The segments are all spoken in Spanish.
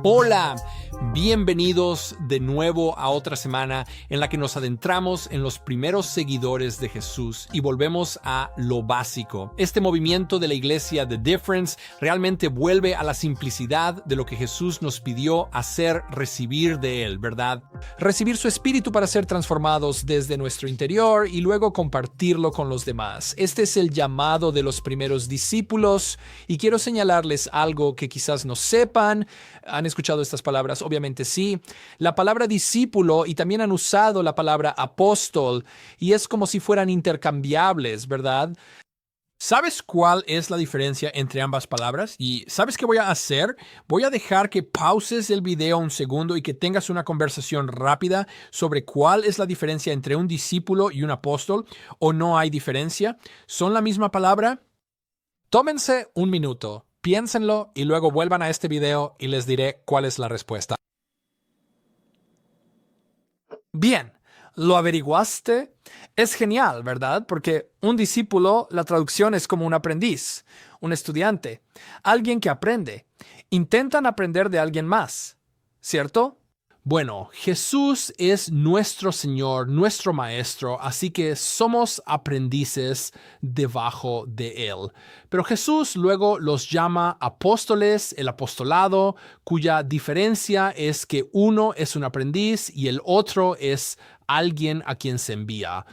Hola, bienvenidos de nuevo a otra semana en la que nos adentramos en los primeros seguidores de Jesús y volvemos a lo básico. Este movimiento de la iglesia The Difference realmente vuelve a la simplicidad de lo que Jesús nos pidió hacer, recibir de Él, ¿verdad? Recibir su espíritu para ser transformados desde nuestro interior y luego compartirlo con los demás. Este es el llamado de los primeros discípulos y quiero señalarles algo que quizás no sepan. ¿Han escuchado estas palabras? Obviamente sí. La palabra discípulo y también han usado la palabra apóstol y es como si fueran intercambiables, ¿verdad? ¿Sabes cuál es la diferencia entre ambas palabras? ¿Y sabes qué voy a hacer? Voy a dejar que pauses el video un segundo y que tengas una conversación rápida sobre cuál es la diferencia entre un discípulo y un apóstol, o no hay diferencia. ¿Son la misma palabra? Tómense un minuto. Piénsenlo y luego vuelvan a este video y les diré cuál es la respuesta. Bien, ¿lo averiguaste? Es genial, ¿verdad? Porque un discípulo, la traducción es como un aprendiz, un estudiante, alguien que aprende. Intentan aprender de alguien más, ¿cierto? Bueno, Jesús es nuestro Señor, nuestro Maestro, así que somos aprendices debajo de Él. Pero Jesús luego los llama apóstoles, el apostolado, cuya diferencia es que uno es un aprendiz y el otro es alguien a quien se envía.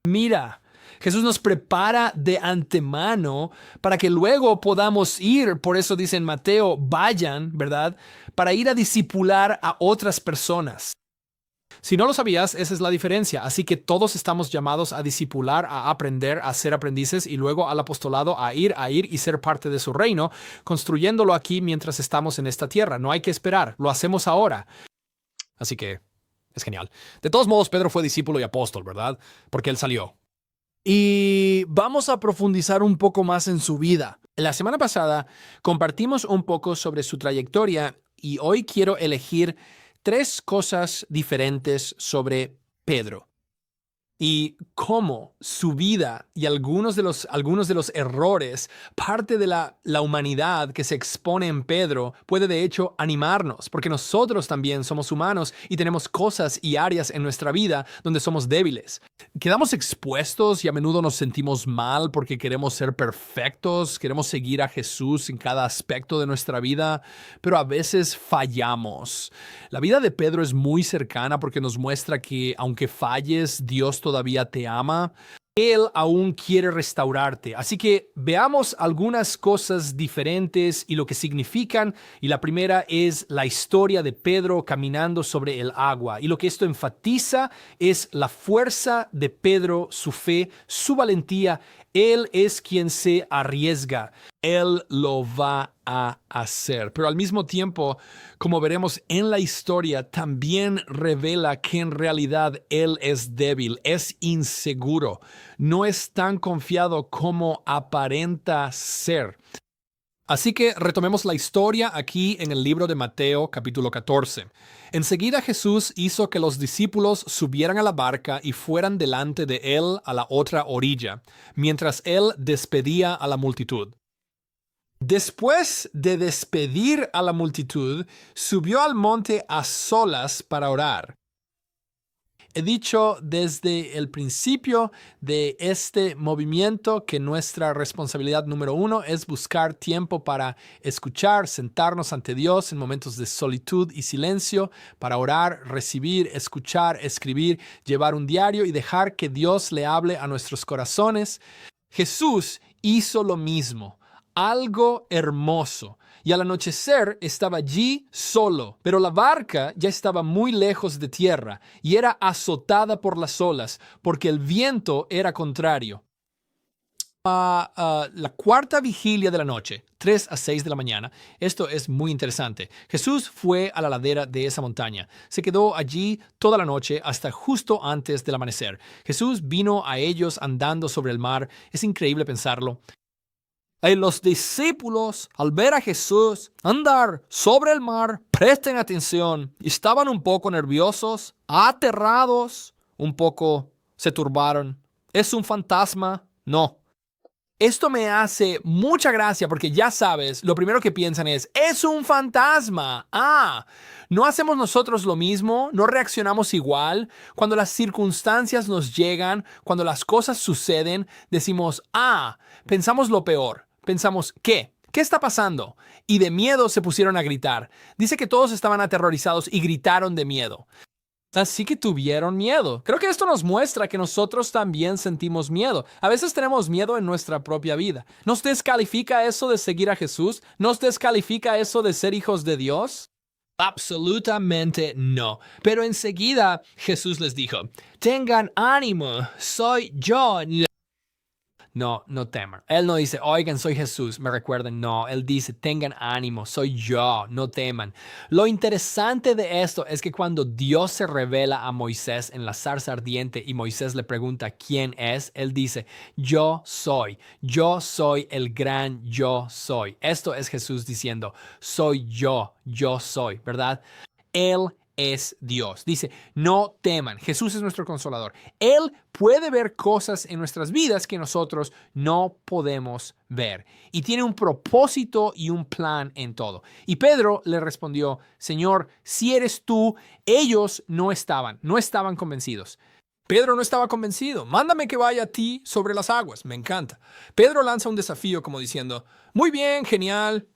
Mira, Jesús nos prepara de antemano para que luego podamos ir, por eso dice en Mateo, vayan, ¿verdad? Para ir a discipular a otras personas. Si no lo sabías, esa es la diferencia. Así que todos estamos llamados a discipular, a aprender, a ser aprendices y luego al apostolado a ir y ser parte de su reino, construyéndolo aquí mientras estamos en esta tierra. No hay que esperar, lo hacemos ahora. Así que es genial. De todos modos, Pedro fue discípulo y apóstol, ¿verdad? Porque él salió. Y vamos a profundizar un poco más en su vida. La semana pasada compartimos un poco sobre su trayectoria y hoy quiero elegir 3 cosas diferentes sobre Pedro y cómo su vida y algunos de los errores, parte de la humanidad que se expone en Pedro, puede de hecho animarnos, porque nosotros también somos humanos y tenemos cosas y áreas en nuestra vida donde somos débiles. Quedamos expuestos y a menudo nos sentimos mal porque queremos ser perfectos, queremos seguir a Jesús en cada aspecto de nuestra vida, pero a veces fallamos. La vida de Pedro es muy cercana porque nos muestra que aunque falles, Dios todavía te ama. Él aún quiere restaurarte. Así que veamos algunas cosas diferentes y lo que significan. Y la primera es la historia de Pedro caminando sobre el agua. Y lo que esto enfatiza es la fuerza de Pedro, su fe, su valentía. Él es quien se arriesga. Él lo va a hacer. Pero al mismo tiempo, como veremos en la historia, también revela que en realidad él es débil, es inseguro, no es tan confiado como aparenta ser. Así que retomemos la historia aquí en el libro de Mateo, capítulo 14. Enseguida Jesús hizo que los discípulos subieran a la barca y fueran delante de él a la otra orilla, mientras él despedía a la multitud. Después de despedir a la multitud, subió al monte a solas para orar. He dicho desde el principio de este movimiento que nuestra responsabilidad número 1 es buscar tiempo para escuchar, sentarnos ante Dios en momentos de solitud y silencio, para orar, recibir, escuchar, escribir, llevar un diario y dejar que Dios le hable a nuestros corazones. Jesús hizo lo mismo. Algo hermoso. Y al anochecer estaba allí solo, pero la barca ya estaba muy lejos de tierra y era azotada por las olas porque el viento era contrario. La cuarta vigilia de la noche, 3 a 6 de la mañana, esto es muy interesante. Jesús fue a la ladera de esa montaña. Se quedó allí toda la noche hasta justo antes del amanecer. Jesús vino a ellos andando sobre el mar. Es increíble pensarlo. Y los discípulos, al ver a Jesús andar sobre el mar, presten atención, estaban un poco nerviosos, aterrados, un poco se turbaron. ¿Es un fantasma? No. Esto me hace mucha gracia porque ya sabes, lo primero que piensan es un fantasma. ¿No hacemos nosotros lo mismo? ¿No reaccionamos igual? Cuando las circunstancias nos llegan, cuando las cosas suceden, decimos, pensamos lo peor. Pensamos, ¿qué? ¿Qué está pasando? Y de miedo se pusieron a gritar. Dice que todos estaban aterrorizados y gritaron de miedo. Así que tuvieron miedo. Creo que esto nos muestra que nosotros también sentimos miedo. A veces tenemos miedo en nuestra propia vida. ¿Nos descalifica eso de seguir a Jesús? ¿Nos descalifica eso de ser hijos de Dios? Absolutamente no. Pero enseguida Jesús les dijo, tengan ánimo, soy yo. No, no teman. Él no dice, oigan, soy Jesús, me recuerden. No, él dice, tengan ánimo, soy yo, no teman. Lo interesante de esto es que cuando Dios se revela a Moisés en la zarza ardiente y Moisés le pregunta quién es, él dice, yo soy el gran yo soy. Esto es Jesús diciendo, soy yo soy, ¿verdad? Él es Dios. Dice, no teman. Jesús es nuestro consolador. Él puede ver cosas en nuestras vidas que nosotros no podemos ver. Y tiene un propósito y un plan en todo. Y Pedro le respondió, Señor, si eres tú, ellos no estaban convencidos. Pedro no estaba convencido. Mándame que vaya a ti sobre las aguas. Me encanta. Pedro lanza un desafío como diciendo, muy bien, genial.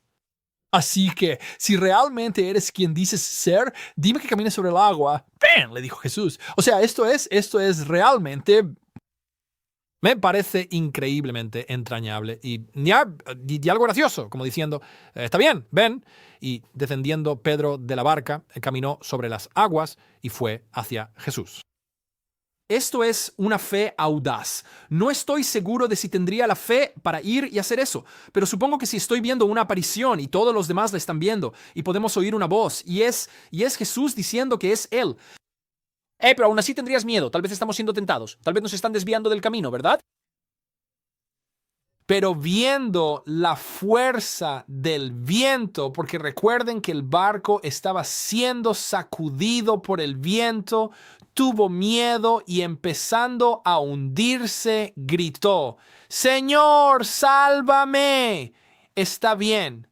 Así que, si realmente eres quien dices ser, dime que camines sobre el agua. ¡Ven! Le dijo Jesús. O sea, esto es realmente, me parece increíblemente entrañable y algo gracioso, como diciendo, está bien, ven. Y descendiendo Pedro de la barca, caminó sobre las aguas y fue hacia Jesús. Esto es una fe audaz. No estoy seguro de si tendría la fe para ir y hacer eso, pero supongo que si estoy viendo una aparición y todos los demás la están viendo y podemos oír una voz y es Jesús diciendo que es Él. Pero aún así tendrías miedo. Tal vez estamos siendo tentados. Tal vez nos están desviando del camino, ¿verdad? Pero viendo la fuerza del viento, porque recuerden que el barco estaba siendo sacudido por el viento, tuvo miedo y empezando a hundirse, gritó, Señor, sálvame. Está bien.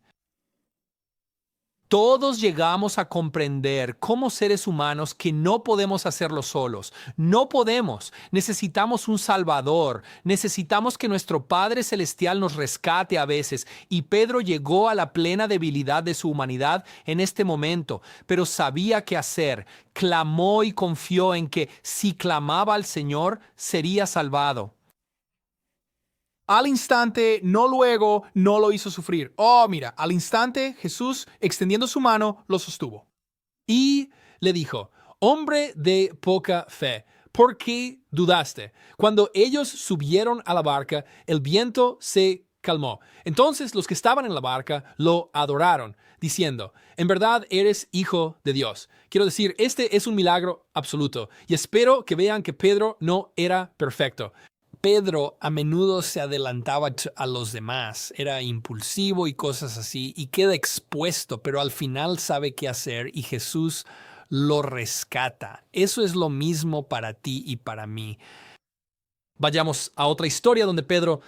Todos llegamos a comprender como seres humanos que no podemos hacerlo solos. No podemos. Necesitamos un Salvador. Necesitamos que nuestro Padre Celestial nos rescate a veces. Y Pedro llegó a la plena debilidad de su humanidad en este momento, pero sabía qué hacer. Clamó y confió en que si clamaba al Señor, sería salvado. Al instante, no luego, no lo hizo sufrir. Mira, al instante Jesús, extendiendo su mano, lo sostuvo. Y le dijo, hombre de poca fe, ¿por qué dudaste? Cuando ellos subieron a la barca, el viento se calmó. Entonces los que estaban en la barca lo adoraron, diciendo, en verdad eres hijo de Dios. Quiero decir, este es un milagro absoluto y espero que vean que Pedro no era perfecto. Pedro a menudo se adelantaba a los demás, era impulsivo y cosas así, y queda expuesto, pero al final sabe qué hacer y Jesús lo rescata. Eso es lo mismo para ti y para mí. Vayamos a otra historia donde Pedro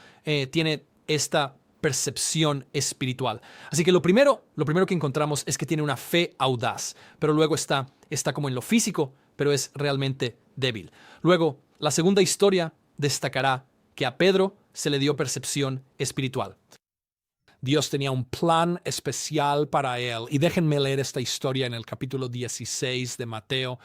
tiene esta percepción espiritual. Así que lo primero que encontramos es que tiene una fe audaz, pero luego está como en lo físico, pero es realmente débil. Luego, la segunda historia destacará que a Pedro se le dio percepción espiritual. Dios tenía un plan especial para él. Y déjenme leer esta historia en el capítulo 16 de Mateo.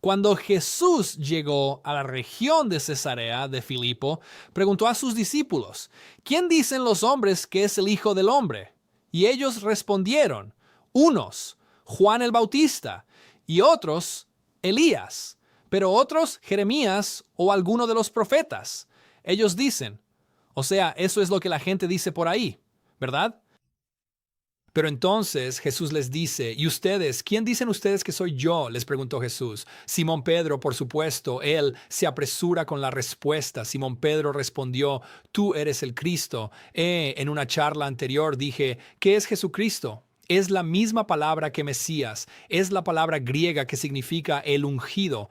Cuando Jesús llegó a la región de Cesarea de Filipo, preguntó a sus discípulos, ¿quién dicen los hombres que es el Hijo del Hombre? Y ellos respondieron, unos, Juan el Bautista, y otros, Elías, pero otros, Jeremías o alguno de los profetas. Ellos dicen, o sea, eso es lo que la gente dice por ahí, ¿verdad? Pero entonces Jesús les dice, ¿y ustedes? ¿Quién dicen ustedes que soy yo? Les preguntó Jesús. Simón Pedro, por supuesto, él se apresura con la respuesta. Simón Pedro respondió, tú eres el Cristo. En una charla anterior dije, ¿qué es Jesucristo? Es la misma palabra que Mesías, es la palabra griega que significa el ungido.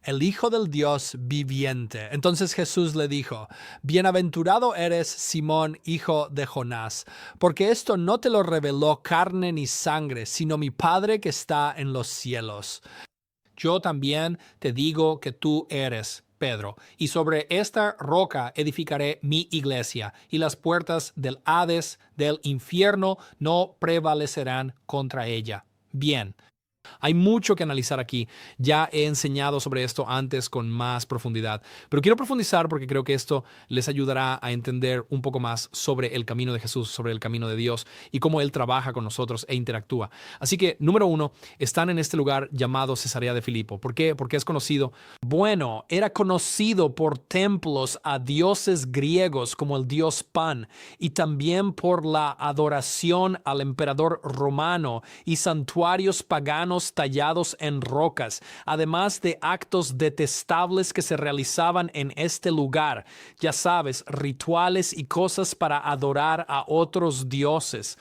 el Hijo del Dios viviente. Entonces Jesús le dijo, bienaventurado eres, Simón, hijo de Jonás, porque esto no te lo reveló carne ni sangre, sino mi Padre que está en los cielos. Yo también te digo que tú eres Pedro, y sobre esta roca edificaré mi iglesia, y las puertas del Hades, del infierno, no prevalecerán contra ella. Bien. Hay mucho que analizar aquí. Ya he enseñado sobre esto antes con más profundidad, pero quiero profundizar porque creo que esto les ayudará a entender un poco más sobre el camino de Jesús, sobre el camino de Dios y cómo Él trabaja con nosotros e interactúa. Así que, número uno, están en este lugar llamado Cesarea de Filipo. ¿Por qué? Porque es conocido. Bueno, era conocido por templos a dioses griegos como el dios Pan y también por la adoración al emperador romano y santuarios paganos tallados en rocas, además de actos detestables que se realizaban en este lugar, ya sabes, rituales y cosas para adorar a otros dioses.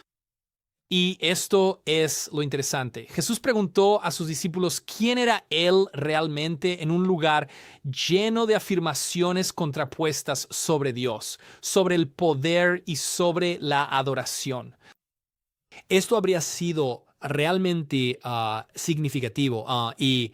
Y esto es lo interesante. Jesús preguntó a sus discípulos quién era Él realmente en un lugar lleno de afirmaciones contrapuestas sobre Dios, sobre el poder y sobre la adoración. Esto habría sido realmente significativo y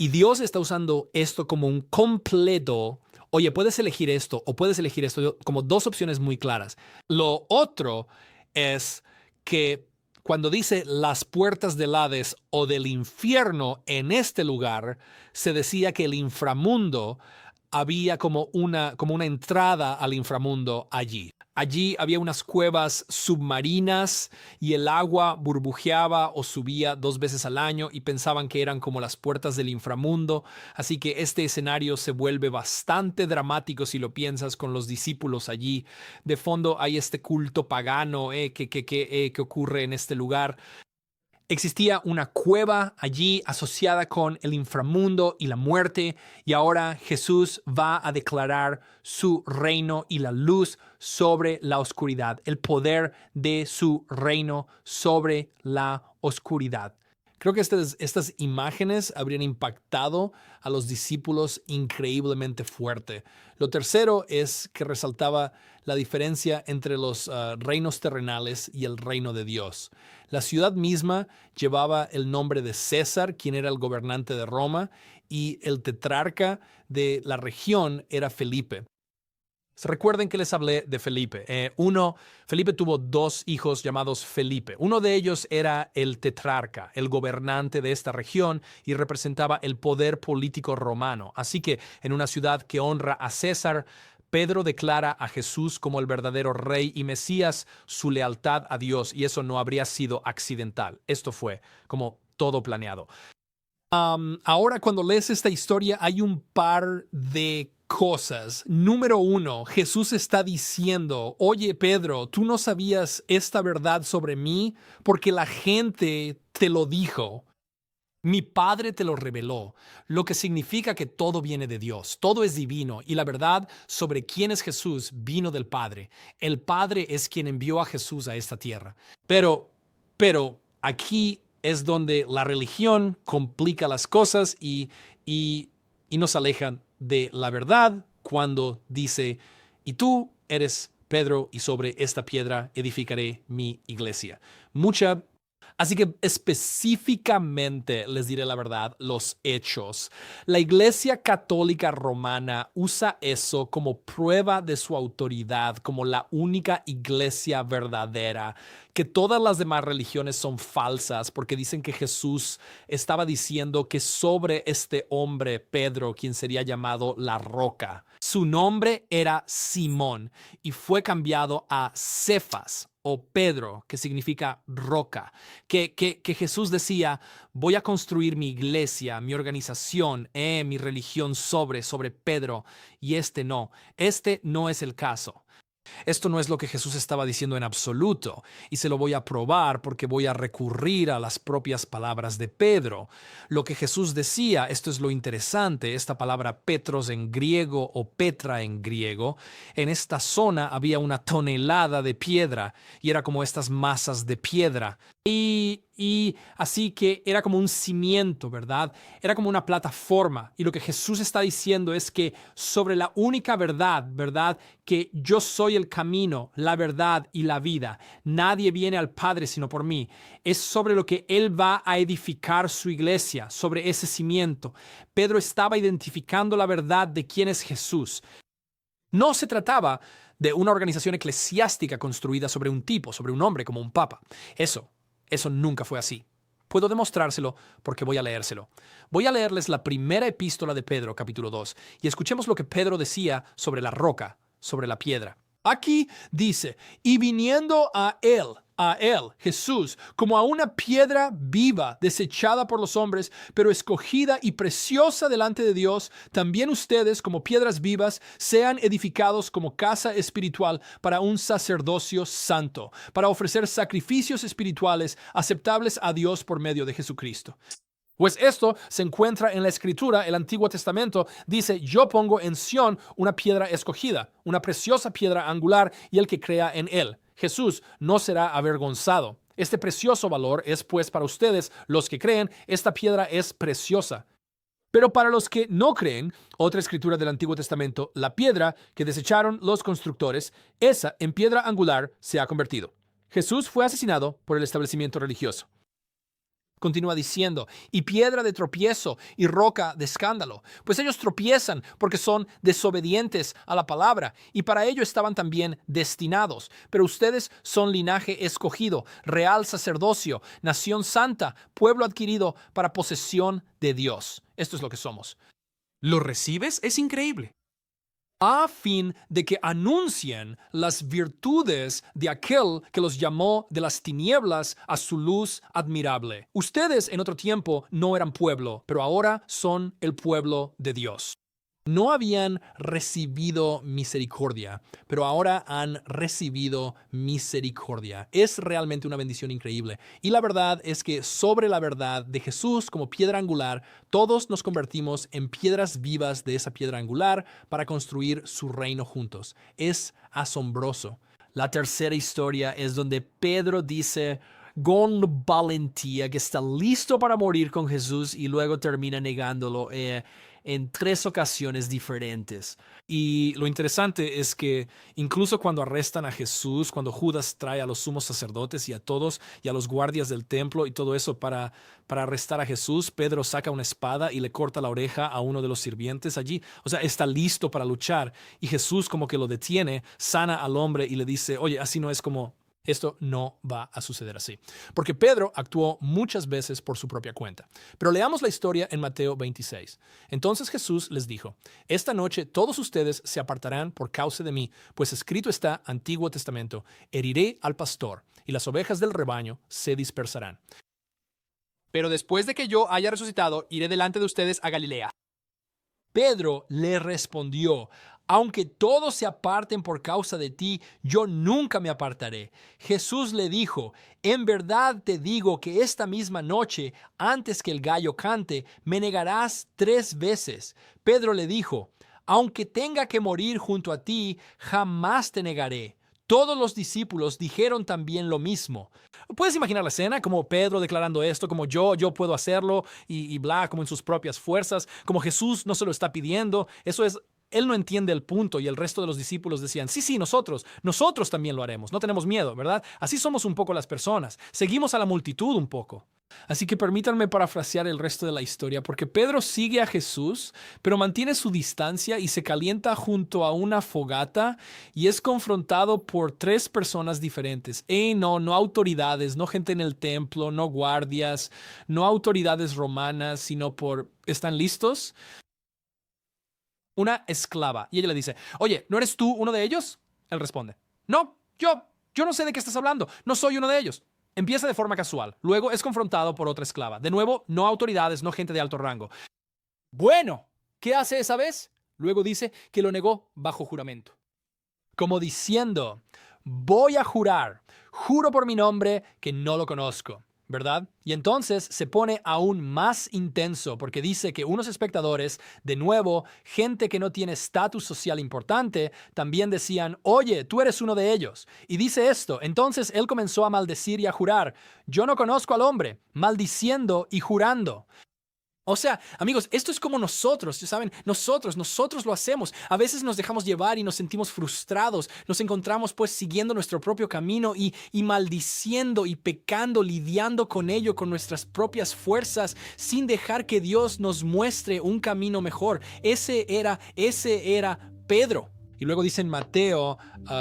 Dios está usando esto como un completo. Oye, puedes elegir esto o puedes elegir esto como dos opciones muy claras. Lo otro es que cuando dice las puertas del Hades o del infierno en este lugar, se decía que el inframundo había como una entrada al inframundo allí. Allí había unas cuevas submarinas y el agua burbujeaba o subía 2 veces al año y pensaban que eran como las puertas del inframundo. Así que este escenario se vuelve bastante dramático si lo piensas con los discípulos allí. De fondo hay este culto pagano que ocurre en este lugar. Existía una cueva allí asociada con el inframundo y la muerte, y ahora Jesús va a declarar su reino y la luz sobre la oscuridad, el poder de su reino sobre la oscuridad. Creo que estas imágenes habrían impactado a los discípulos increíblemente fuerte. Lo tercero es que resaltaba la diferencia entre los reinos terrenales y el reino de Dios. La ciudad misma llevaba el nombre de César, quien era el gobernante de Roma, y el tetrarca de la región era Felipe. Recuerden que les hablé de Felipe. Felipe tuvo 2 hijos llamados Felipe. Uno de ellos era el tetrarca, el gobernante de esta región y representaba el poder político romano. Así que en una ciudad que honra a César, Pedro declara a Jesús como el verdadero rey y Mesías, su lealtad a Dios, y eso no habría sido accidental. Esto fue como todo planeado. Ahora, cuando lees esta historia, hay un par de cosas. Número 1, Jesús está diciendo, oye Pedro, tú no sabías esta verdad sobre mí porque la gente te lo dijo. Mi Padre te lo reveló, lo que significa que todo viene de Dios, todo es divino y la verdad sobre quién es Jesús vino del Padre. El Padre es quien envió a Jesús a esta tierra. Pero aquí es donde la religión complica las cosas y nos alejan de la verdad cuando dice, y tú eres Pedro y sobre esta piedra edificaré mi iglesia. Así que específicamente les diré la verdad, los hechos. La Iglesia Católica Romana usa eso como prueba de su autoridad, como la única iglesia verdadera, que todas las demás religiones son falsas porque dicen que Jesús estaba diciendo que sobre este hombre, Pedro, quien sería llamado la roca, su nombre era Simón y fue cambiado a Cefas o Pedro, que significa roca, que Jesús decía, voy a construir mi iglesia, mi organización, mi religión sobre Pedro, y este no es el caso. Esto no es lo que Jesús estaba diciendo en absoluto, y se lo voy a probar porque voy a recurrir a las propias palabras de Pedro. Lo que Jesús decía, esto es lo interesante, esta palabra Petros en griego o Petra en griego, en esta zona había una tonelada de piedra y era como estas masas de piedra. Y así que era como un cimiento, ¿verdad? Era como una plataforma. Y lo que Jesús está diciendo es que sobre la única verdad, ¿verdad? Que yo soy el camino, la verdad y la vida. Nadie viene al Padre sino por mí. Es sobre lo que Él va a edificar su iglesia, sobre ese cimiento. Pedro estaba identificando la verdad de quién es Jesús. No se trataba de una organización eclesiástica construida sobre un tipo, sobre un hombre como un papa. Eso nunca fue así. Puedo demostrárselo porque voy a leérselo. Voy a leerles la primera epístola de Pedro, capítulo 2, y escuchemos lo que Pedro decía sobre la roca, sobre la piedra. Aquí dice, y viniendo a él, Jesús, como a una piedra viva, desechada por los hombres, pero escogida y preciosa delante de Dios, también ustedes, como piedras vivas, sean edificados como casa espiritual para un sacerdocio santo, para ofrecer sacrificios espirituales aceptables a Dios por medio de Jesucristo. Pues esto se encuentra en la Escritura. El Antiguo Testamento dice, yo pongo en Sión una piedra escogida, una preciosa piedra angular, y el que crea en él, Jesús, no será avergonzado. Este precioso valor es pues para ustedes, los que creen, esta piedra es preciosa. Pero para los que no creen, otra escritura del Antiguo Testamento, la piedra que desecharon los constructores, esa en piedra angular se ha convertido. Jesús fue asesinado por el establecimiento religioso. Continúa diciendo, y piedra de tropiezo y roca de escándalo, pues ellos tropiezan porque son desobedientes a la palabra, y para ello estaban también destinados. Pero ustedes son linaje escogido, real sacerdocio, nación santa, pueblo adquirido para posesión de Dios. Esto es lo que somos. ¿Lo recibes? Es increíble. A fin de que anuncien las virtudes de aquel que los llamó de las tinieblas a su luz admirable. Ustedes en otro tiempo no eran pueblo, pero ahora son el pueblo de Dios. No habían recibido misericordia, pero ahora han recibido misericordia. Es realmente una bendición increíble. Y la verdad es que sobre la verdad de Jesús como piedra angular, todos nos convertimos en piedras vivas de esa piedra angular para construir su reino juntos. Es asombroso. La tercera historia es donde Pedro dice con valentía que está listo para morir con Jesús y luego termina negándolo en 3 ocasiones diferentes. Y lo interesante es que incluso cuando arrestan a Jesús, cuando Judas trae a los sumos sacerdotes y a todos y a los guardias del templo y todo eso para arrestar a Jesús, Pedro saca una espada y le corta la oreja a uno de los sirvientes allí. O sea, está listo para luchar y Jesús como que lo detiene, sana al hombre y le dice, oye, así no es como... Esto no va a suceder así, porque Pedro actuó muchas veces por su propia cuenta. Pero leamos la historia en Mateo 26. Entonces Jesús les dijo, esta noche todos ustedes se apartarán por causa de mí, pues escrito está, Antiguo Testamento, heriré al pastor y las ovejas del rebaño se dispersarán. Pero después de que yo haya resucitado, iré delante de ustedes a Galilea. Pedro le respondió, aunque todos se aparten por causa de ti, yo nunca me apartaré. Jesús le dijo, en verdad te digo que esta misma noche, antes que el gallo cante, me negarás 3 veces. Pedro le dijo, aunque tenga que morir junto a ti, jamás te negaré. Todos los discípulos dijeron también lo mismo. ¿Puedes imaginar la escena? Como Pedro declarando esto, como yo puedo hacerlo, y bla, como en sus propias fuerzas, como Jesús no se lo está pidiendo. Eso es, él no entiende el punto y el resto de los discípulos decían, sí, nosotros también lo haremos, no tenemos miedo, ¿verdad? Así somos un poco las personas, seguimos a la multitud un poco. Así que permítanme parafrasear el resto de la historia, porque Pedro sigue a Jesús, pero mantiene su distancia y se calienta junto a una fogata y es confrontado por 3 personas diferentes. No autoridades, no gente en el templo, no guardias, no autoridades romanas, sino por, ¿están listos? Una esclava. Y ella le dice, oye, ¿no eres tú uno de ellos? Él responde, no, yo no sé de qué estás hablando, no soy uno de ellos. Empieza de forma casual, luego es confrontado por otra esclava. De nuevo, no autoridades, no gente de alto rango. Bueno, ¿qué hace esa vez? Luego dice que lo negó bajo juramento. Como diciendo, voy a jurar, juro por mi nombre que no lo conozco. ¿verdad? Y entonces se pone aún más intenso porque dice que unos espectadores, de nuevo, gente que no tiene estatus social importante, también decían, oye, tú eres uno de ellos. Y dice esto, entonces él comenzó a maldecir y a jurar, yo no conozco al hombre, maldiciendo y jurando. O sea, amigos, esto es como nosotros, ¿saben? Nosotros lo hacemos. A veces nos dejamos llevar y nos sentimos frustrados. Nos encontramos pues siguiendo nuestro propio camino y maldiciendo y pecando, lidiando con ello, con nuestras propias fuerzas, sin dejar que Dios nos muestre un camino mejor. Ese era Pedro. Y luego dice en Mateo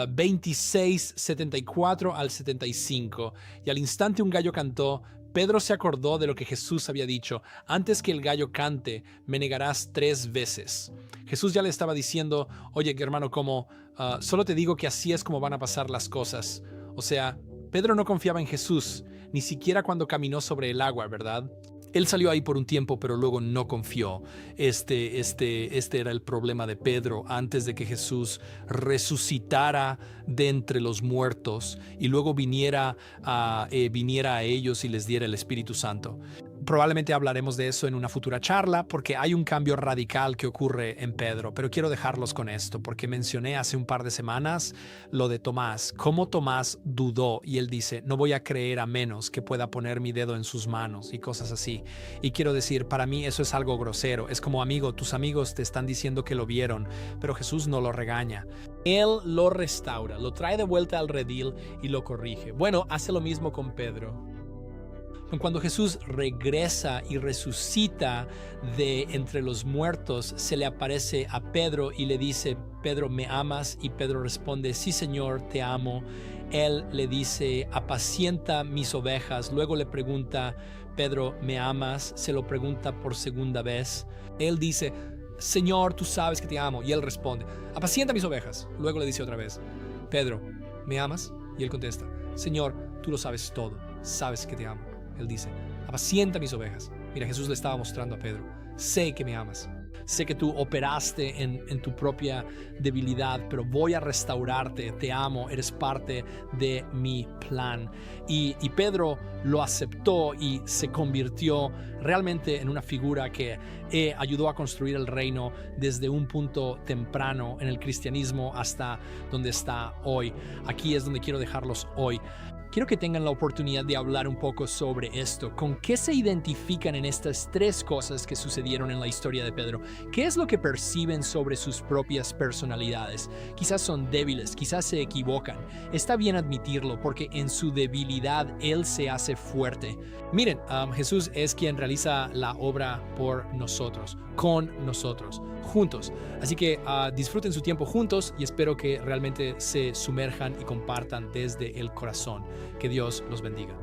26, 74 al 75, y al instante un gallo cantó. Pedro se acordó de lo que Jesús había dicho, antes que el gallo cante, me negarás 3 veces. Jesús ya le estaba diciendo, oye, hermano, solo te digo que así es como van a pasar las cosas. O sea, Pedro no confiaba en Jesús, ni siquiera cuando caminó sobre el agua, ¿verdad? Él salió ahí por un tiempo, pero luego no confió. Este era el problema de Pedro antes de que Jesús resucitara de entre los muertos y luego viniera a ellos y les diera el Espíritu Santo. Probablemente hablaremos de eso en una futura charla porque hay un cambio radical que ocurre en Pedro, pero quiero dejarlos con esto porque mencioné hace un par de semanas lo de Tomás, cómo Tomás dudó y él dice, no voy a creer a menos que pueda poner mi dedo en sus manos y cosas así. Y quiero decir, para mí eso es algo grosero, es como amigo, tus amigos te están diciendo que lo vieron, pero Jesús no lo regaña. Él lo restaura, lo trae de vuelta al redil y lo corrige. Bueno, hace lo mismo con Pedro. Cuando Jesús regresa y resucita de entre los muertos, se le aparece a Pedro y le dice, Pedro, ¿me amas? Y Pedro responde, sí, Señor, te amo. Él le dice, apacienta mis ovejas. Luego le pregunta, Pedro, ¿me amas? Se lo pregunta por segunda vez. Él dice, Señor, tú sabes que te amo. Y él responde, apacienta mis ovejas. Luego le dice otra vez, Pedro, ¿me amas? Y él contesta, Señor, tú lo sabes todo. Sabes que te amo. Él dice, apacienta mis ovejas. Mira, Jesús le estaba mostrando a Pedro, sé que me amas. Sé que tú operaste en tu propia debilidad, pero voy a restaurarte. Te amo, eres parte de mi plan. Y Pedro lo aceptó y se convirtió realmente en una figura que ayudó a construir el reino desde un punto temprano en el cristianismo hasta donde está hoy. Aquí es donde quiero dejarlos hoy. Quiero que tengan la oportunidad de hablar un poco sobre esto. ¿Con qué se identifican en estas 3 cosas que sucedieron en la historia de Pedro? ¿Qué es lo que perciben sobre sus propias personalidades? Quizás son débiles, quizás se equivocan. Está bien admitirlo porque en su debilidad Él se hace fuerte. Miren, Jesús es quien realiza la obra por nosotros, con nosotros, juntos. Así que disfruten su tiempo juntos y espero que realmente se sumerjan y compartan desde el corazón. Que Dios los bendiga.